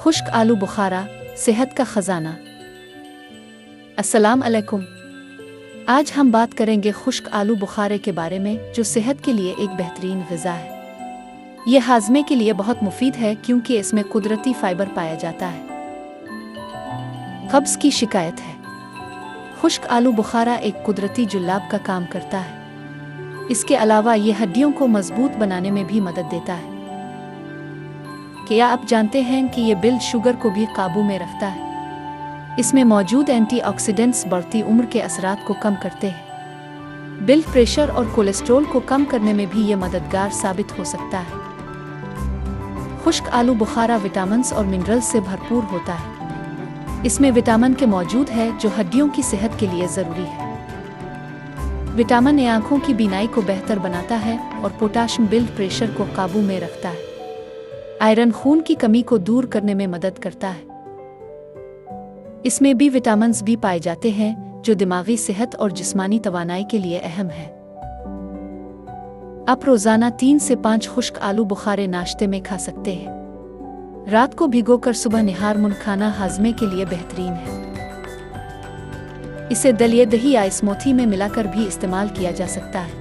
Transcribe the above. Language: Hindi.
खुश्क आलू बुखारा सेहत का खजाना। अस्सलाम अलैकुम। आज हम बात करेंगे खुश्क आलू बुखारे के बारे में, जो सेहत के लिए एक बेहतरीन ग़िज़ा है। ये हाज़मे के लिए बहुत मुफीद है क्योंकि इसमें कुदरती फाइबर पाया जाता है। कब्ज़ की शिकायत है। खुश्क आलू बुखारा एक कुदरती जुल्लाब का काम करता है। इसके अलावा ये हड्डियों को मजबूत बनाने में भी मदद देता है। क्या आप जानते हैं कि ये ब्लड शुगर को भी काबू में रखता है? इसमें मौजूद एंटीऑक्सीडेंट्स बढ़ती उम्र के असरात को कम करते हैं। ब्लड प्रेशर और कोलेस्ट्रॉल को कम करने में भी ये मददगार साबित हो सकता है। खुश्क आलू बुखारा विटामिन्स और मिनरल्स से भरपूर होता है। इसमें विटामिन के मौजूद है जो हड्डियों की सेहत के लिए ज़रूरी है। विटामिन ए आँखों की बीनाई को बेहतर बनाता है और पोटाशियम ब्लड प्रेशर को काबू में रखता है। आयरन खून की कमी को दूर करने में मदद करता है। इसमें भी विटामिन्स भी पाए जाते हैं जो दिमागी सेहत और जिस्मानी तवानाई के लिए अहम है। आप रोज़ाना 3 से 5 खुश्क आलू बुखारे नाश्ते में खा सकते हैं। रात को भिगोकर सुबह निहार मुन खाना हाज़मे के लिए बेहतरीन है। इसे दलिए दही या स्मूथी में मिलाकर भी इस्तेमाल किया जा सकता है।